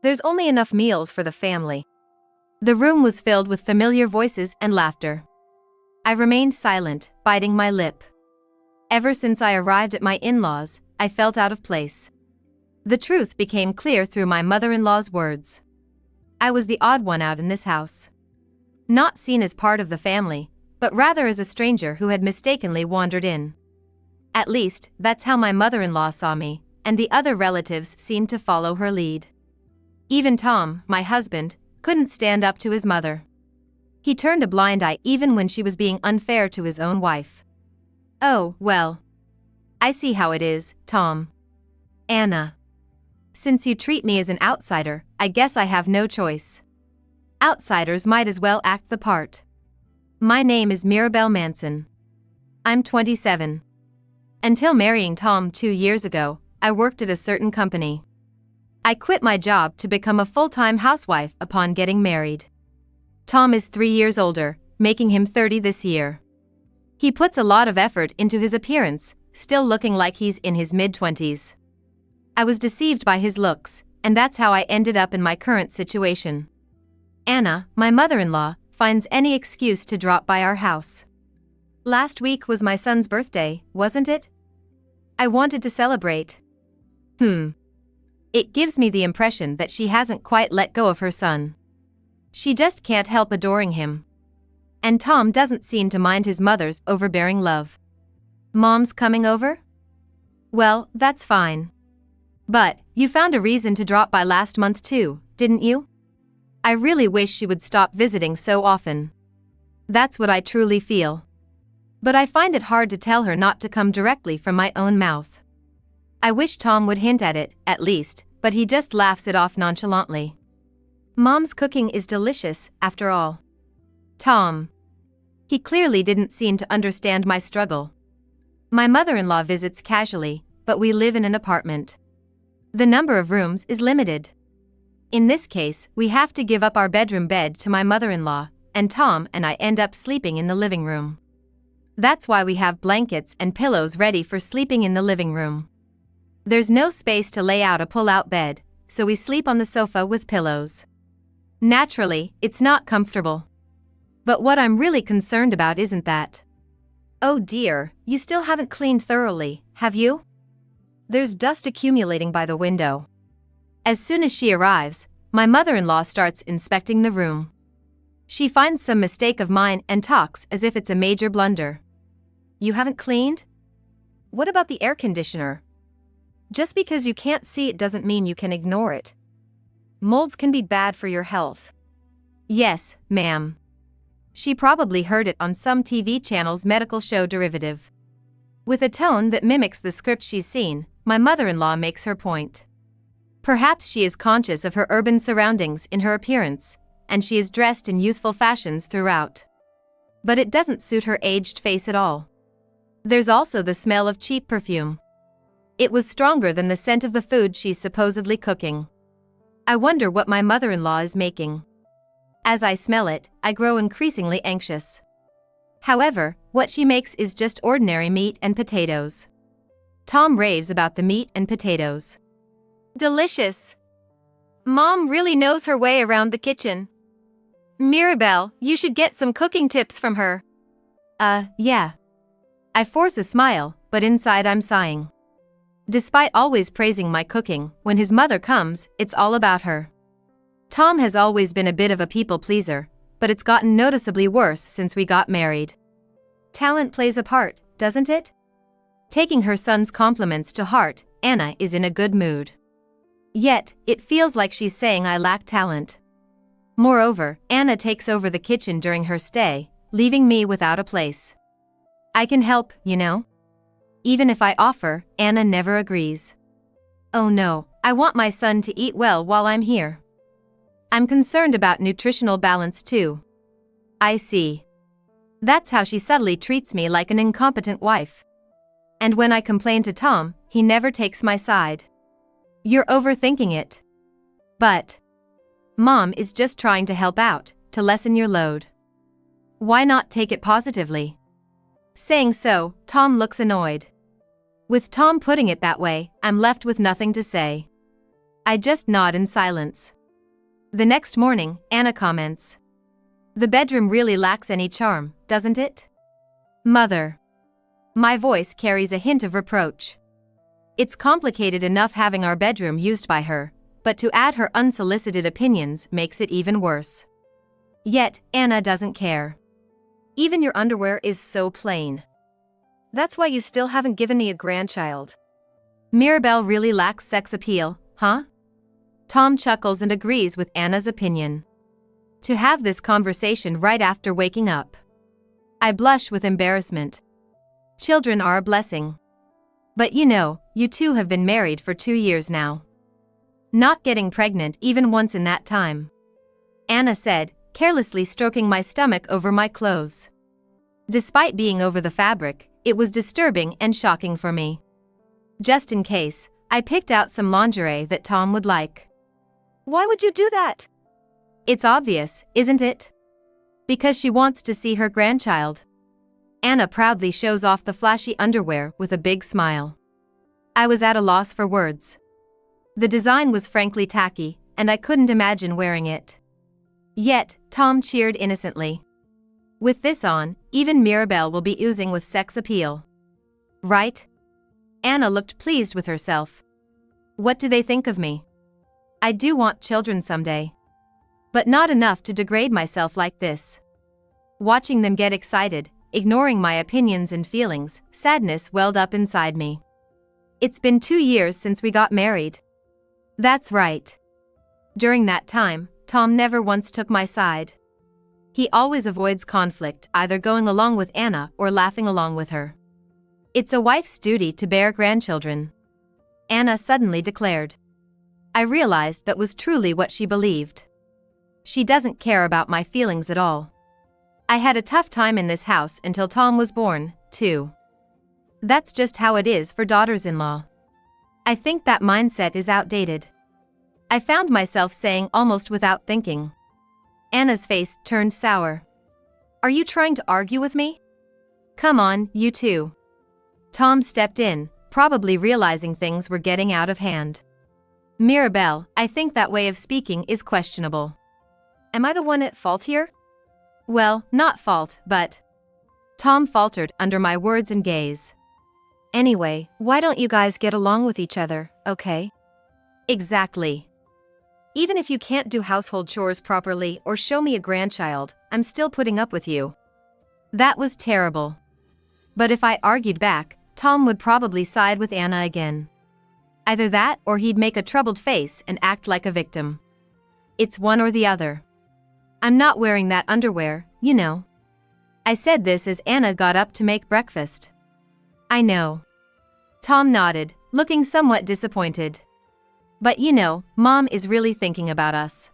There's only enough meals for the family. The room was filled with familiar voices and laughter. I remained silent, biting my lip. Ever since I arrived at my in-laws, I felt out of place. The truth became clear through my mother-in-law's words. I was the odd one out in this house. Not seen as part of the family, but rather as a stranger who had mistakenly wandered in. At least, that's how my mother-in-law saw me, and the other relatives seemed to follow her lead. Even Tom, my husband, couldn't stand up to his mother. He turned a blind eye even when she was being unfair to his own wife. Oh, well. I see how it is, Tom. Anna. Since you treat me as an outsider, I guess I have no choice. Outsiders might as well act the part. My name is Mirabelle Manson. I'm 27. Until marrying Tom 2 years ago, I worked at a certain company. I quit my job to become a full-time housewife upon getting married. Tom is 3 years older, making him 30 this year. He puts a lot of effort into his appearance, still looking like he's in his mid-20s. I was deceived by his looks, and that's how I ended up in my current situation. Anna, my mother-in-law, finds any excuse to drop by our house. Last week was my son's birthday, wasn't it? I wanted to celebrate. It gives me the impression that she hasn't quite let go of her son. She just can't help adoring him. And Tom doesn't seem to mind his mother's overbearing love. Mom's coming over? Well, that's fine. But, you found a reason to drop by last month too, didn't you? I really wish she would stop visiting so often. That's what I truly feel. But I find it hard to tell her not to come directly from my own mouth. I wish Tom would hint at it, at least, but he just laughs it off nonchalantly. Mom's cooking is delicious, after all. Tom. He clearly didn't seem to understand my struggle. My mother-in-law visits casually, but we live in an apartment. The number of rooms is limited. In this case, we have to give up our bedroom bed to my mother-in-law, and Tom and I end up sleeping in the living room. That's why we have blankets and pillows ready for sleeping in the living room. There's no space to lay out a pull-out bed, so we sleep on the sofa with pillows. Naturally, it's not comfortable. But what I'm really concerned about isn't that. Oh dear, you still haven't cleaned thoroughly, have you? There's dust accumulating by the window. As soon as she arrives, my mother-in-law starts inspecting the room. She finds some mistake of mine and talks as if it's a major blunder. You haven't cleaned? What about the air conditioner? Just because you can't see it doesn't mean you can ignore it. Molds can be bad for your health. Yes, ma'am. She probably heard it on some TV channel's medical show derivative. With a tone that mimics the script she's seen, my mother-in-law makes her point. Perhaps she is conscious of her urban surroundings in her appearance, and she is dressed in youthful fashions throughout. But it doesn't suit her aged face at all. There's also the smell of cheap perfume. It was stronger than the scent of the food she's supposedly cooking. I wonder what my mother-in-law is making. As I smell it, I grow increasingly anxious. However, what she makes is just ordinary meat and potatoes. Tom raves about the meat and potatoes. Delicious. Mom really knows her way around the kitchen. Mirabelle, you should get some cooking tips from her. Yeah. I force a smile, but inside I'm sighing. Despite always praising my cooking, when his mother comes, it's all about her. Tom has always been a bit of a people pleaser, but it's gotten noticeably worse since we got married. Talent plays a part, doesn't it? Taking her son's compliments to heart, Anna is in a good mood. Yet, it feels like she's saying I lack talent. Moreover, Anna takes over the kitchen during her stay, leaving me without a place. I can help, you know. Even if I offer, Anna never agrees. Oh no, I want my son to eat well while I'm here. I'm concerned about nutritional balance too. I see. That's how she subtly treats me like an incompetent wife. And when I complain to Tom, he never takes my side. You're overthinking it. But Mom is just trying to help out, to lessen your load. Why not take it positively? Saying so, Tom looks annoyed. With Tom putting it that way, I'm left with nothing to say. I just nod in silence. The next morning, Anna comments. The bedroom really lacks any charm, doesn't it? Mother. My voice carries a hint of reproach. It's complicated enough having our bedroom used by her, but to add her unsolicited opinions makes it even worse. Yet, Anna doesn't care. Even your underwear is so plain. That's why you still haven't given me a grandchild. Mirabelle really lacks sex appeal, huh? Tom chuckles and agrees with Anna's opinion. To have this conversation right after waking up. I blush with embarrassment. Children are a blessing. But you two have been married for 2 years now. Not getting pregnant even once in that time. Anna said, carelessly stroking my stomach over my clothes. Despite being over the fabric, it was disturbing and shocking for me. Just in case, I picked out some lingerie that Tom would like. Why would you do that? It's obvious, isn't it? Because she wants to see her grandchild. Anna proudly shows off the flashy underwear with a big smile. I was at a loss for words. The design was frankly tacky, and I couldn't imagine wearing it. Yet, Tom cheered innocently. With this on, even Mirabelle will be oozing with sex appeal. Right? Anna looked pleased with herself. What do they think of me? I do want children someday. But not enough to degrade myself like this. Watching them get excited, ignoring my opinions and feelings, sadness welled up inside me. It's been 2 years since we got married. That's right. During that time, Tom never once took my side. He always avoids conflict, either going along with Anna or laughing along with her. It's a wife's duty to bear grandchildren. Anna suddenly declared. I realized that was truly what she believed. She doesn't care about my feelings at all. I had a tough time in this house until Tom was born, too. That's just how it is for daughters-in-law. I think that mindset is outdated. I found myself saying almost without thinking. Anna's face turned sour. Are you trying to argue with me? Come on, you two. Tom stepped in, probably realizing things were getting out of hand. Mirabelle, I think that way of speaking is questionable. Am I the one at fault here? Well, not fault, but... Tom faltered under my words and gaze. Anyway, why don't you guys get along with each other, okay? Exactly. Even if you can't do household chores properly or show me a grandchild, I'm still putting up with you. That was terrible. But if I argued back, Tom would probably side with Anna again. Either that or he'd make a troubled face and act like a victim. It's one or the other. I'm not wearing that underwear, you know. I said this as Anna got up to make breakfast. I know. Tom nodded, looking somewhat disappointed. But Mom is really thinking about us.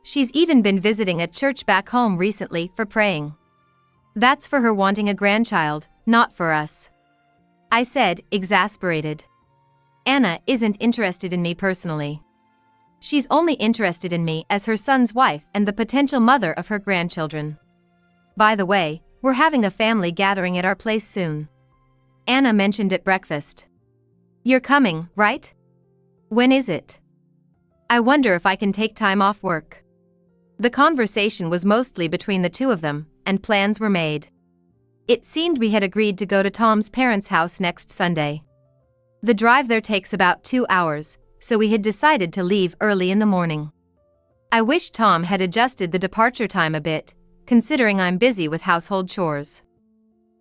She's even been visiting a church back home recently for praying. That's for her wanting a grandchild, not for us. I said, exasperated. Anna isn't interested in me personally. She's only interested in me as her son's wife and the potential mother of her grandchildren. By the way, we're having a family gathering at our place soon. Anna mentioned at breakfast. You're coming, right? When is it? I wonder if I can take time off work. The conversation was mostly between the two of them, and plans were made. It seemed we had agreed to go to Tom's parents' house next Sunday. The drive there takes about 2 hours, so we had decided to leave early in the morning. I wish Tom had adjusted the departure time a bit, considering I'm busy with household chores.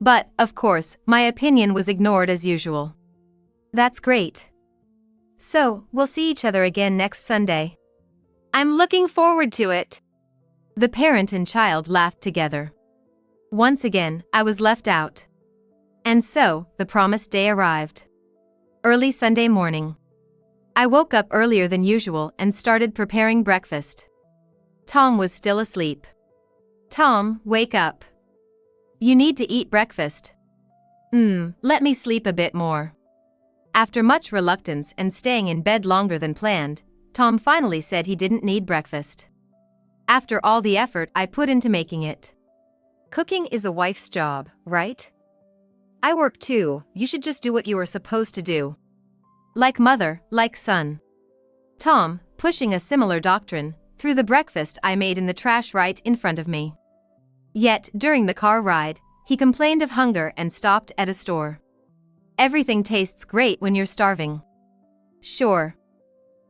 But, of course, my opinion was ignored as usual. That's great. So, we'll see each other again next Sunday. I'm looking forward to it. The parent and child laughed together. Once again, I was left out. And so, the promised day arrived. Early Sunday morning. I woke up earlier than usual and started preparing breakfast. Tom was still asleep. Tom, wake up. You need to eat breakfast. Let me sleep a bit more. After much reluctance and staying in bed longer than planned, Tom finally said he didn't need breakfast. After all the effort I put into making it. Cooking is the wife's job, right? I work too, you should just do what you are supposed to do. Like mother, like son. Tom, pushing a similar doctrine, threw the breakfast I made in the trash right in front of me. Yet, during the car ride, he complained of hunger and stopped at a store. Everything tastes great when you're starving. Sure.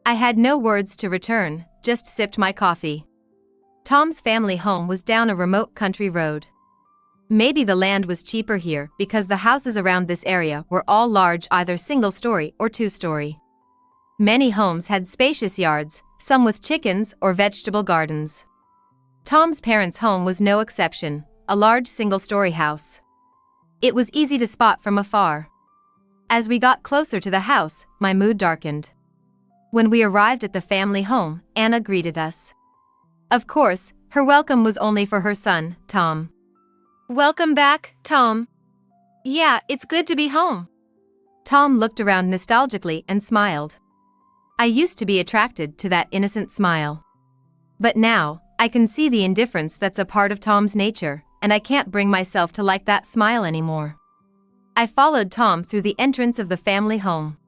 I had no words to return, just sipped my coffee. Tom's family home was down a remote country road. Maybe the land was cheaper here because the houses around this area were all large, either single-story or two-story. Many homes had spacious yards, some with chickens or vegetable gardens. Tom's parents' home was no exception, a large single-story house. It was easy to spot from afar. As we got closer to the house, my mood darkened. When we arrived at the family home, Anna greeted us. Of course, her welcome was only for her son, Tom. "Welcome back, Tom. Yeah, it's good to be home." Tom looked around nostalgically and smiled. I used to be attracted to that innocent smile. But now, I can see the indifference that's a part of Tom's nature, and I can't bring myself to like that smile anymore. I followed Tom through the entrance of the family home.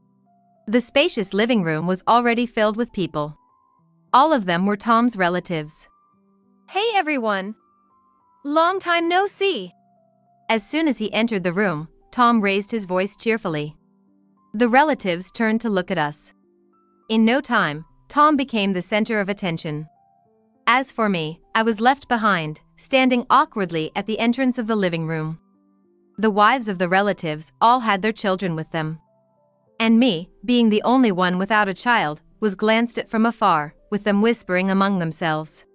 The spacious living room was already filled with people. All of them were Tom's relatives. "Hey everyone! Long time no see!" As soon as he entered the room, Tom raised his voice cheerfully. The relatives turned to look at us. In no time, Tom became the center of attention. As for me, I was left behind, standing awkwardly at the entrance of the living room. The wives of the relatives all had their children with them. And me, being the only one without a child, was glanced at from afar, with them whispering among themselves.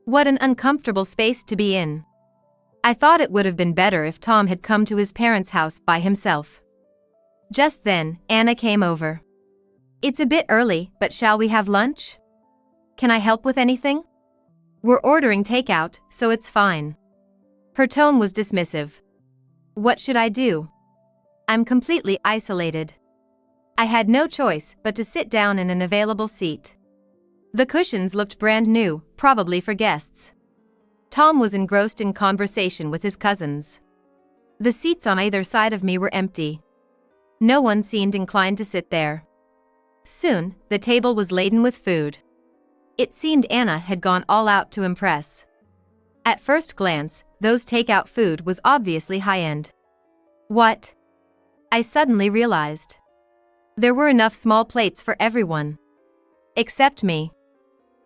What an uncomfortable space to be in. I thought it would have been better if Tom had come to his parents' house by himself. Just then, Anna came over. "It's a bit early, but shall we have lunch? Can I help with anything? We're ordering takeout, so it's fine." Her tone was dismissive. What should I do? I'm completely isolated. I had no choice but to sit down in an available seat. The cushions looked brand new, probably for guests. Tom was engrossed in conversation with his cousins. The seats on either side of me were empty. No one seemed inclined to sit there. Soon, the table was laden with food. It seemed Anna had gone all out to impress. At first glance, those takeout food was obviously high-end. What? I suddenly realized. There were enough small plates for everyone. Except me.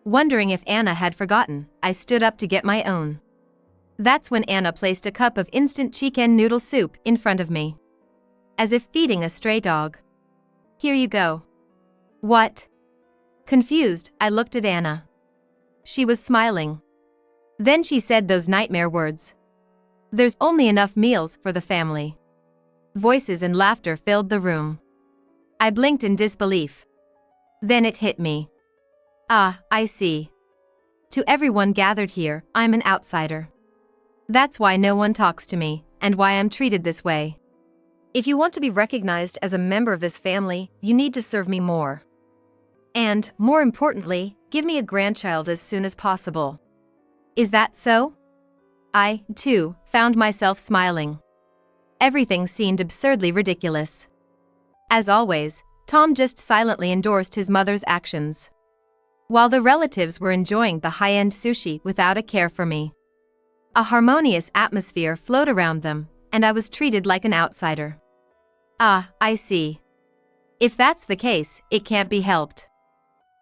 Wondering if Anna had forgotten, I stood up to get my own. That's when Anna placed a cup of instant chicken noodle soup in front of me. As if feeding a stray dog. "Here you go." "What?" Confused, I looked at Anna. She was smiling. Then she said those nightmare words. "There's only enough meals for the family." Voices and laughter filled the room. I blinked in disbelief. Then it hit me. Ah, I see. To everyone gathered here, I'm an outsider. That's why no one talks to me, and why I'm treated this way. If you want to be recognized as a member of this family, you need to serve me more. And, more importantly, give me a grandchild as soon as possible. Is that so? I, too, found myself smiling. Everything seemed absurdly ridiculous. As always, Tom just silently endorsed his mother's actions. While the relatives were enjoying the high-end sushi without a care for me. A harmonious atmosphere flowed around them, and I was treated like an outsider. Ah, I see. If that's the case, it can't be helped.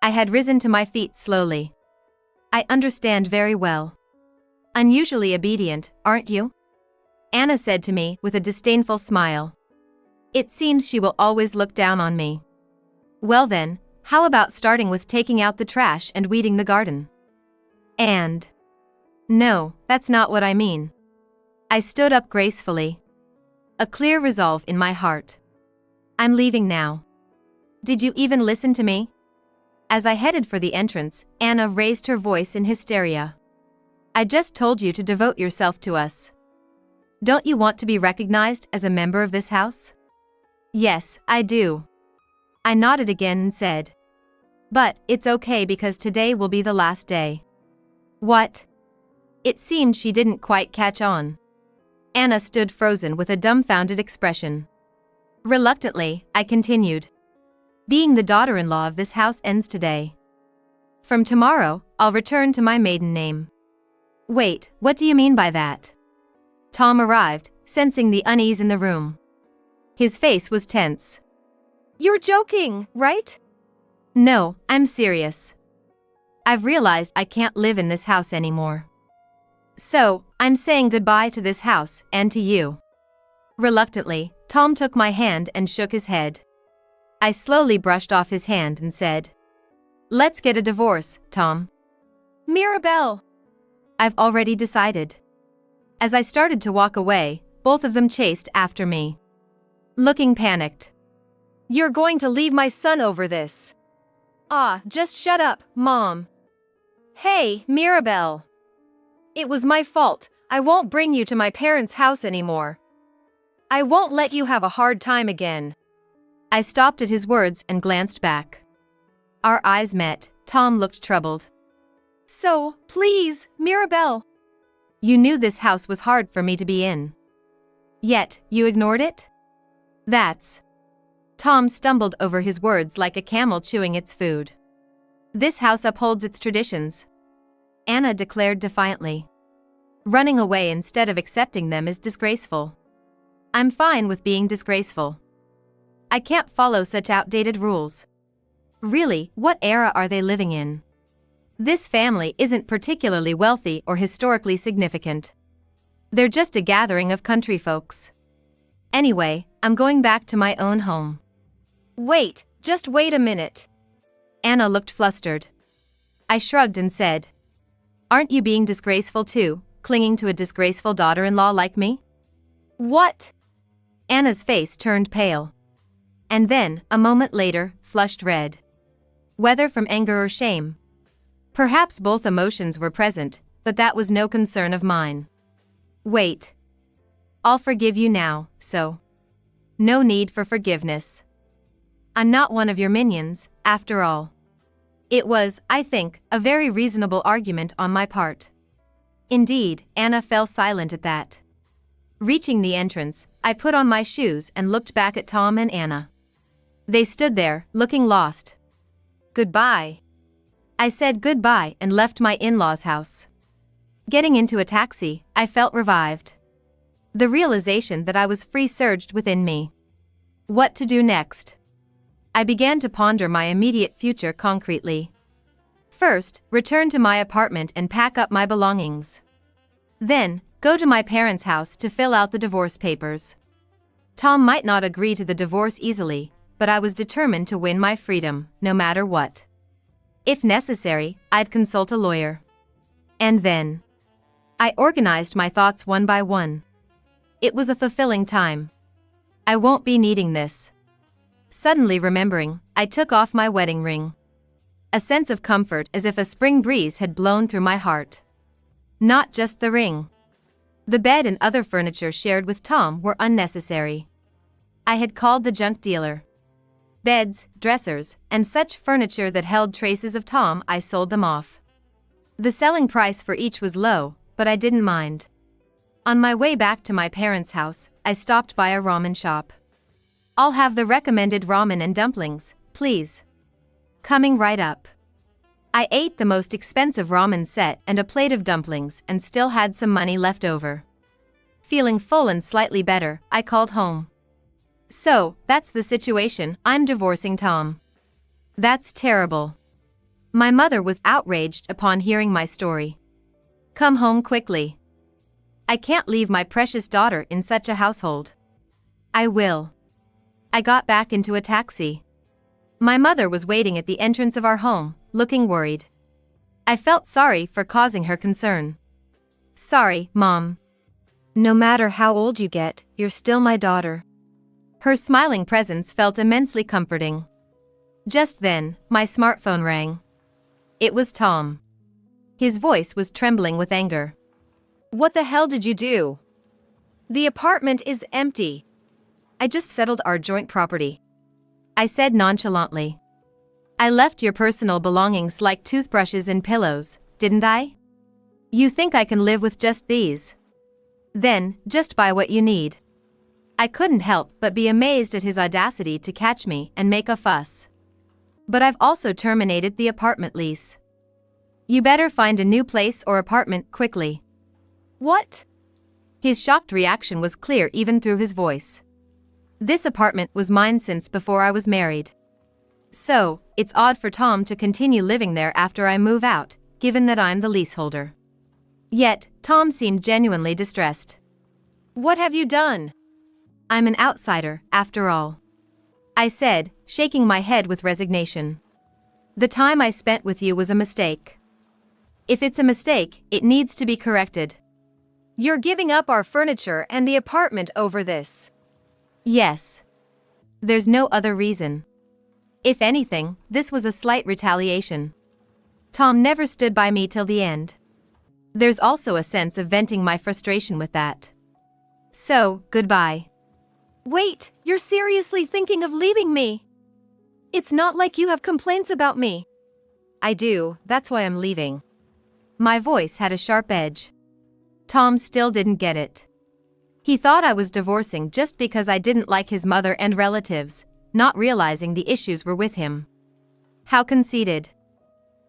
I had risen to my feet slowly. I understand very well. Unusually obedient, aren't you? Anna said to me with a disdainful smile. It seems she will always look down on me. Well then, how about starting with taking out the trash and weeding the garden? And... No, that's not what I mean. I stood up gracefully. A clear resolve in my heart. I'm leaving now. Did you even listen to me? As I headed for the entrance, Anna raised her voice in hysteria. I just told you to devote yourself to us. Don't you want to be recognized as a member of this house? Yes, I do. I nodded again and said. But, it's okay because today will be the last day. What? It seemed she didn't quite catch on. Anna stood frozen with a dumbfounded expression. Reluctantly, I continued. Being the daughter-in-law of this house ends today. From tomorrow, I'll return to my maiden name. Wait, what do you mean by that? Tom arrived, sensing the unease in the room. His face was tense. You're joking, right? No, I'm serious. I've realized I can't live in this house anymore. So, I'm saying goodbye to this house and to you. Reluctantly, Tom took my hand and shook his head. I slowly brushed off his hand and said, "Let's get a divorce, Tom." Mirabelle! I've already decided. As I started to walk away, both of them chased after me. Looking panicked. You're going to leave my son over this. Ah, just shut up, Mom. Hey, Mirabelle. It was my fault. I won't bring you to my parents' house anymore. I won't let you have a hard time again. I stopped at his words and glanced back. Our eyes met. Tom looked troubled. So, please, Mirabelle. You knew this house was hard for me to be in. Yet, you ignored it? That's... Tom stumbled over his words like a camel chewing its food. This house upholds its traditions, Anna declared defiantly. Running away instead of accepting them is disgraceful. I'm fine with being disgraceful. I can't follow such outdated rules. Really, what era are they living in? This family isn't particularly wealthy or historically significant. They're just a gathering of country folks. Anyway, I'm going back to my own home. Wait, just wait a minute. Anna looked flustered. I shrugged and said, "Aren't you being disgraceful too, clinging to a disgraceful daughter-in-law like me?" What? Anna's face turned pale. And then, a moment later, flushed red. Whether from anger or shame. Perhaps both emotions were present, but that was no concern of mine. Wait. I'll forgive you now, so. No need for forgiveness. I'm not one of your minions, after all. It was, I think, a very reasonable argument on my part. Indeed, Anna fell silent at that. Reaching the entrance, I put on my shoes and looked back at Tom and Anna. They stood there, looking lost. Goodbye. I said goodbye and left my in-laws' house. Getting into a taxi, I felt revived. The realization that I was free surged within me. What to do next? I began to ponder my immediate future concretely. First, return to my apartment and pack up my belongings. Then, go to my parents' house to fill out the divorce papers. Tom might not agree to the divorce easily, but I was determined to win my freedom, no matter what. If necessary, I'd consult a lawyer. And then, I organized my thoughts one by one. It was a fulfilling time. I won't be needing this. Suddenly remembering, I took off my wedding ring. A sense of comfort as if a spring breeze had blown through my heart. Not just the ring. The bed and other furniture shared with Tom were unnecessary. I had called the junk dealer. Beds, dressers, and such furniture that held traces of Tom, I sold them off. The selling price for each was low, but I didn't mind. On my way back to my parents' house, I stopped by a ramen shop. "I'll have the recommended ramen and dumplings, please." Coming right up. I ate the most expensive ramen set and a plate of dumplings and still had some money left over. Feeling full and slightly better, I called home. "So, that's the situation, I'm divorcing Tom." "That's terrible." My mother was outraged upon hearing my story. "Come home quickly. I can't leave my precious daughter in such a household." "I will." I got back into a taxi. My mother was waiting at the entrance of our home, looking worried. I felt sorry for causing her concern. "Sorry, Mom. No matter how old you get, you're still my daughter." Her smiling presence felt immensely comforting. Just then, my smartphone rang. It was Tom. His voice was trembling with anger. "What the hell did you do? The apartment is empty." "I just settled our joint property," I said nonchalantly. "I left your personal belongings like toothbrushes and pillows, didn't I? You think I can live with just these? Then, just buy what you need." I couldn't help but be amazed at his audacity to catch me and make a fuss. But I've also terminated the apartment lease. You better find a new place or apartment quickly. What? His shocked reaction was clear even through his voice. This apartment was mine since before I was married. So, it's odd for Tom to continue living there after I move out, given that I'm the leaseholder. Yet, Tom seemed genuinely distressed. What have you done? I'm an outsider, after all. I said, shaking my head with resignation. The time I spent with you was a mistake. If it's a mistake, it needs to be corrected. You're giving up our furniture and the apartment over this. Yes. There's no other reason. If anything, this was a slight retaliation. Tom never stood by me till the end. There's also a sense of venting my frustration with that. So, goodbye. Wait, you're seriously thinking of leaving me? It's not like you have complaints about me. I do, that's why I'm leaving. My voice had a sharp edge. Tom still didn't get it. He thought I was divorcing just because I didn't like his mother and relatives, not realizing the issues were with him. How conceited.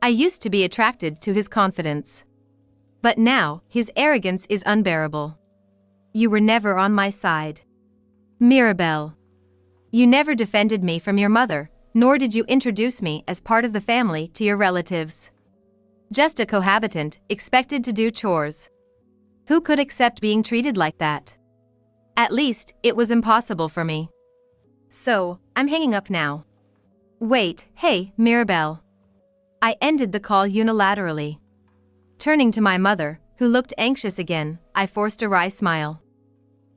I used to be attracted to his confidence. But now, his arrogance is unbearable. You were never on my side. Mirabelle. You never defended me from your mother, nor did you introduce me as part of the family to your relatives. Just a cohabitant, expected to do chores. Who could accept being treated like that? At least, it was impossible for me. So, I'm hanging up now. Wait, hey, Mirabelle. I ended the call unilaterally. Turning to my mother, who looked anxious again, I forced a wry smile.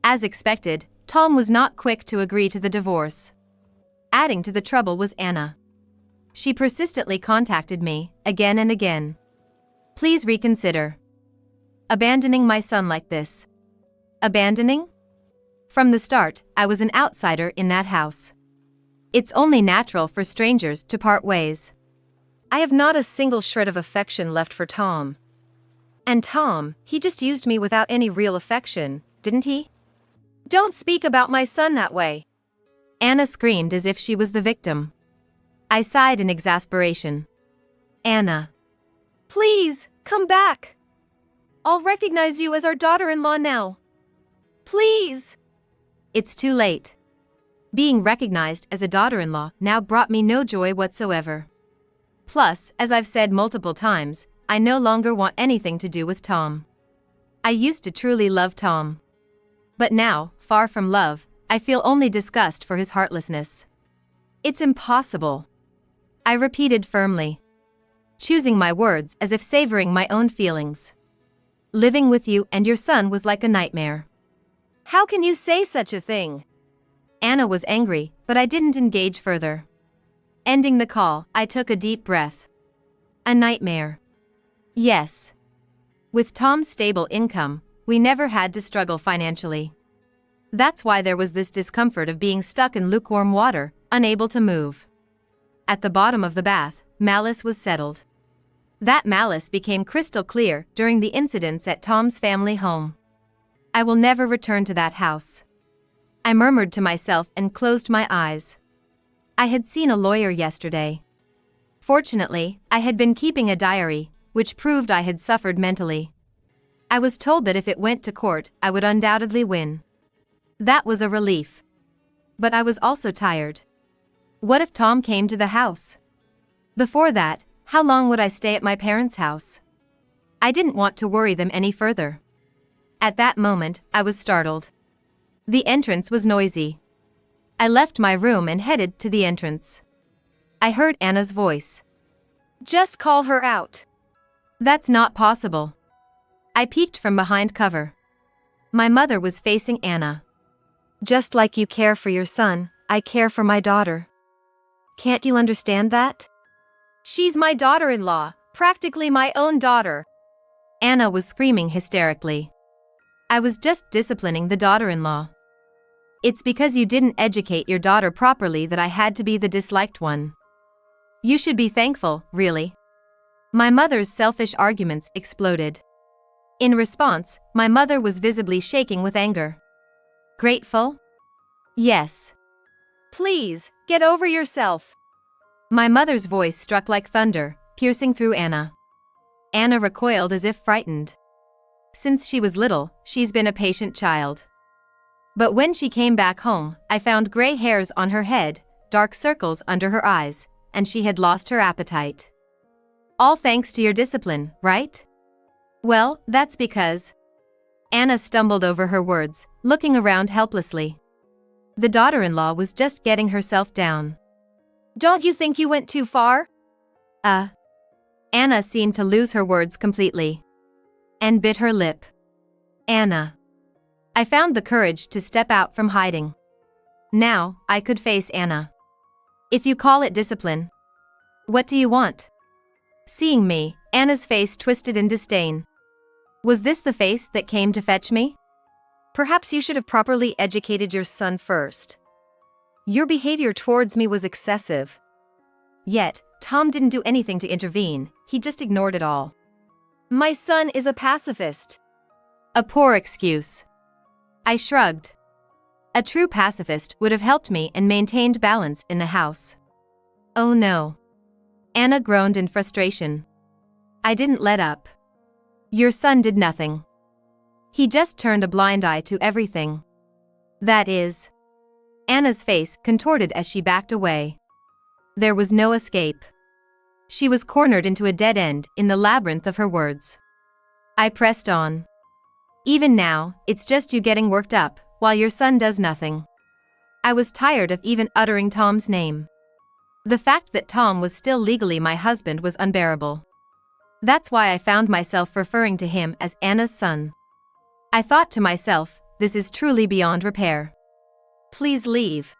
As expected, Tom was not quick to agree to the divorce. Adding to the trouble was Anna. She persistently contacted me, again and again. Please reconsider. Abandoning my son like this. Abandoning? From the start, I was an outsider in that house. It's only natural for strangers to part ways. I have not a single shred of affection left for Tom. And Tom, he just used me without any real affection, didn't he? Don't speak about my son that way. Anna screamed as if she was the victim. I sighed in exasperation. Anna. Please, come back. I'll recognize you as our daughter-in-law now. Please. It's too late. Being recognized as a daughter-in-law now brought me no joy whatsoever. Plus, as I've said multiple times, I no longer want anything to do with Tom. I used to truly love Tom. But now, far from love, I feel only disgust for his heartlessness. It's impossible. I repeated firmly. Choosing my words as if savoring my own feelings. Living with you and your son was like a nightmare. How can you say such a thing? Anna was angry, but I didn't engage further. Ending the call, I took a deep breath. A nightmare. Yes. With Tom's stable income, we never had to struggle financially. That's why there was this discomfort of being stuck in lukewarm water, unable to move. At the bottom of the bath, malice was settled. That malice became crystal clear during the incidents at Tom's family home. I will never return to that house. I murmured to myself and closed my eyes. I had seen a lawyer yesterday. Fortunately, I had been keeping a diary, which proved I had suffered mentally. I was told that if it went to court, I would undoubtedly win. That was a relief. But I was also tired. What if Tom came to the house? Before that, how long would I stay at my parents' house? I didn't want to worry them any further. At that moment, I was startled. The entrance was noisy. I left my room and headed to the entrance. I heard Anna's voice. Just call her out. That's not possible. I peeked from behind cover. My mother was facing Anna. Just like you care for your son, I care for my daughter. Can't you understand that? She's my daughter-in-law, practically my own daughter. Anna was screaming hysterically. I was just disciplining the daughter-in-law. It's because you didn't educate your daughter properly that I had to be the disliked one. You should be thankful, really. My mother's selfish arguments exploded. In response, my mother was visibly shaking with anger. Grateful? Yes. Please, get over yourself. My mother's voice struck like thunder, piercing through Anna. Anna recoiled as if frightened. Since she was little, she's been a patient child. But when she came back home, I found gray hairs on her head, dark circles under her eyes, and she had lost her appetite. All thanks to your discipline, right? Well, that's because... Anna stumbled over her words, looking around helplessly. The daughter-in-law was just getting herself down. Don't you think you went too far? Anna seemed to lose her words completely. And bit her lip. Anna. I found the courage to step out from hiding. Now, I could face Anna. If you call it discipline. What do you want? Seeing me, Anna's face twisted in disdain. Was this the face that came to fetch me? Perhaps you should have properly educated your son first. Your behavior towards me was excessive. Yet, Tom didn't do anything to intervene, he just ignored it all. My son is a pacifist. A poor excuse. I shrugged. A true pacifist would have helped me and maintained balance in the house. Oh no. Anna groaned in frustration. I didn't let up. Your son did nothing. He just turned a blind eye to everything. That is... Anna's face contorted as she backed away. There was no escape. She was cornered into a dead end in the labyrinth of her words. I pressed on. Even now, it's just you getting worked up, while your son does nothing. I was tired of even uttering Tom's name. The fact that Tom was still legally my husband was unbearable. That's why I found myself referring to him as Anna's son. I thought to myself, this is truly beyond repair. Please leave.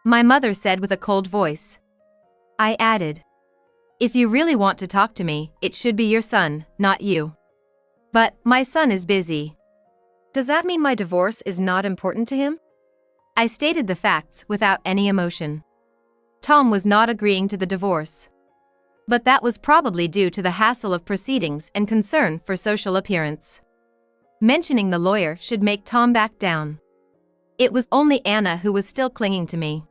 My mother said with a cold voice. I added. If you really want to talk to me, it should be your son, not you. But, my son is busy. Does that mean my divorce is not important to him? I stated the facts without any emotion. Tom was not agreeing to the divorce. But that was probably due to the hassle of proceedings and concern for social appearance. Mentioning the lawyer should make Tom back down. It was only Anna who was still clinging to me.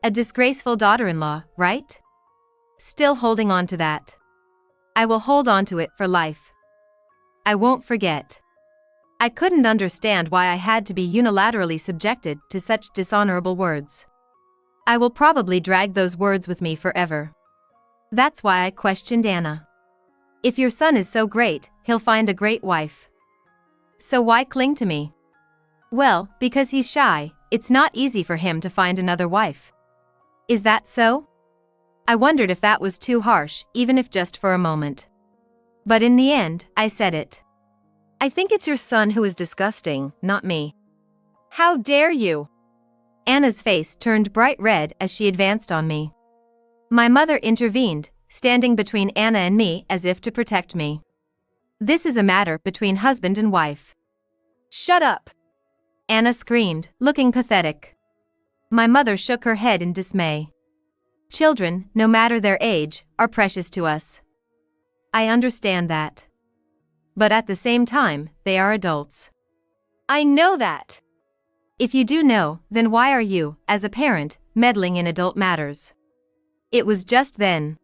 A disgraceful daughter-in-law, right? Still holding on to that. I will hold on to it for life. I won't forget. I couldn't understand why I had to be unilaterally subjected to such dishonorable words. I will probably drag those words with me forever. That's why I questioned Anna. If your son is so great, he'll find a great wife. So why cling to me? Well, because he's shy, it's not easy for him to find another wife. Is that so? I wondered if that was too harsh, even if just for a moment. But in the end, I said it. I think it's your son who is disgusting, not me. How dare you? Anna's face turned bright red as she advanced on me. My mother intervened, standing between Anna and me as if to protect me. This is a matter between husband and wife. Shut up! Anna screamed, looking pathetic. My mother shook her head in dismay. Children, no matter their age, are precious to us. I understand that. But at the same time, they are adults. I know that. If you do know, then why are you, as a parent, meddling in adult matters? It was just then.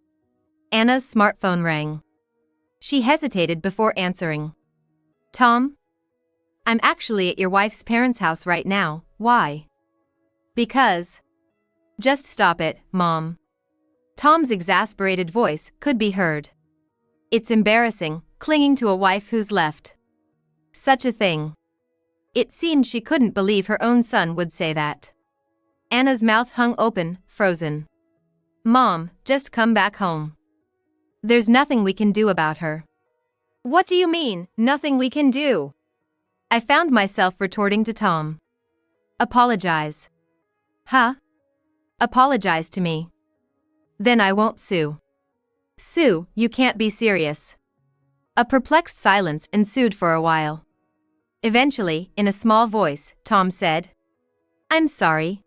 Anna's smartphone rang. She hesitated before answering. Tom? I'm actually at your wife's parents' house right now, why? Because. Just stop it, Mom. Tom's exasperated voice could be heard. It's embarrassing, clinging to a wife who's left. Such a thing. It seemed she couldn't believe her own son would say that. Anna's mouth hung open, frozen. Mom, just come back home. There's nothing we can do about her. What do you mean, nothing we can do? I found myself retorting to Tom. Apologize. Huh? Apologize to me. Then I won't sue. Sue, you can't be serious. A perplexed silence ensued for a while. Eventually, in a small voice, Tom said, I'm sorry.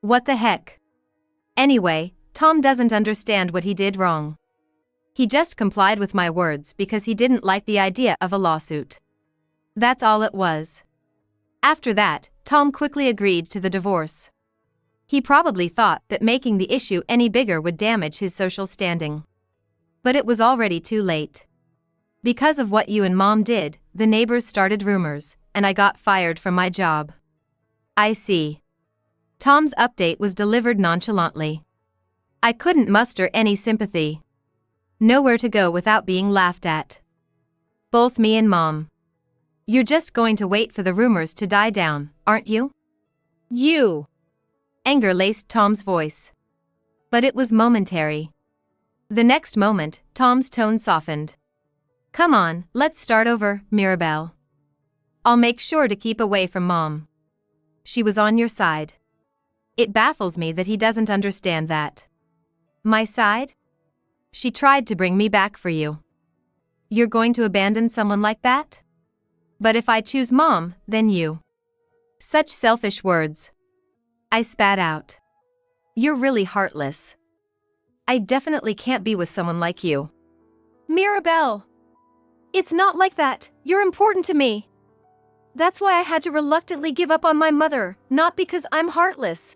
What the heck? Anyway, Tom doesn't understand what he did wrong. He just complied with my words because he didn't like the idea of a lawsuit. That's all it was. After that, Tom quickly agreed to the divorce. He probably thought that making the issue any bigger would damage his social standing. But it was already too late. Because of what you and Mom did, the neighbors started rumors, and I got fired from my job. I see. Tom's update was delivered nonchalantly. I couldn't muster any sympathy. Nowhere to go without being laughed at. Both me and Mom. You're just going to wait for the rumors to die down, aren't you? You! Anger laced Tom's voice. But it was momentary. The next moment, Tom's tone softened. Come on, let's start over, Mirabelle. I'll make sure to keep away from Mom. She was on your side. It baffles me that he doesn't understand that. My side? She tried to bring me back for you. You're going to abandon someone like that? But if I choose Mom, then you. Such selfish words. I spat out. You're really heartless. I definitely can't be with someone like you. Mirabelle! It's not like that, you're important to me. That's why I had to reluctantly give up on my mother, not because I'm heartless.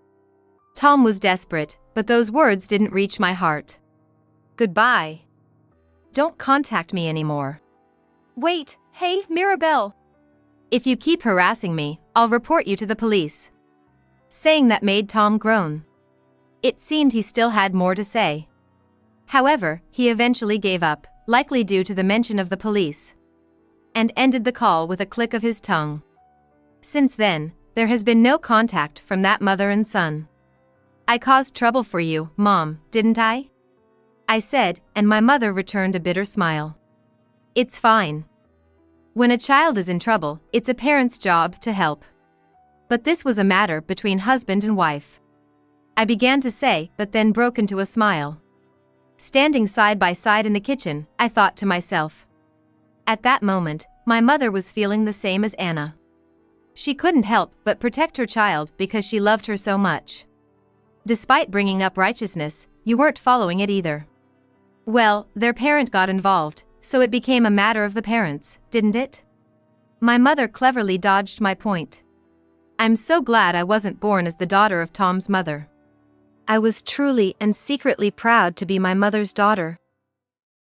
Tom was desperate, but those words didn't reach my heart. Goodbye. Don't contact me anymore. Wait, hey, Mirabelle. If you keep harassing me, I'll report you to the police. Saying that made Tom groan. It seemed he still had more to say. However, he eventually gave up, likely due to the mention of the police, and ended the call with a click of his tongue. Since then, there has been no contact from that mother and son. I caused trouble for you, Mom, didn't I? I said, and my mother returned a bitter smile. It's fine. When a child is in trouble, it's a parent's job to help. But this was a matter between husband and wife. I began to say, but then broke into a smile. Standing side by side in the kitchen, I thought to myself. At that moment, my mother was feeling the same as Anna. She couldn't help but protect her child because she loved her so much. Despite bringing up righteousness, you weren't following it either. Well, their parent got involved, so it became a matter of the parents, didn't it? My mother cleverly dodged my point. I'm so glad I wasn't born as the daughter of Tom's mother. I was truly and secretly proud to be my mother's daughter.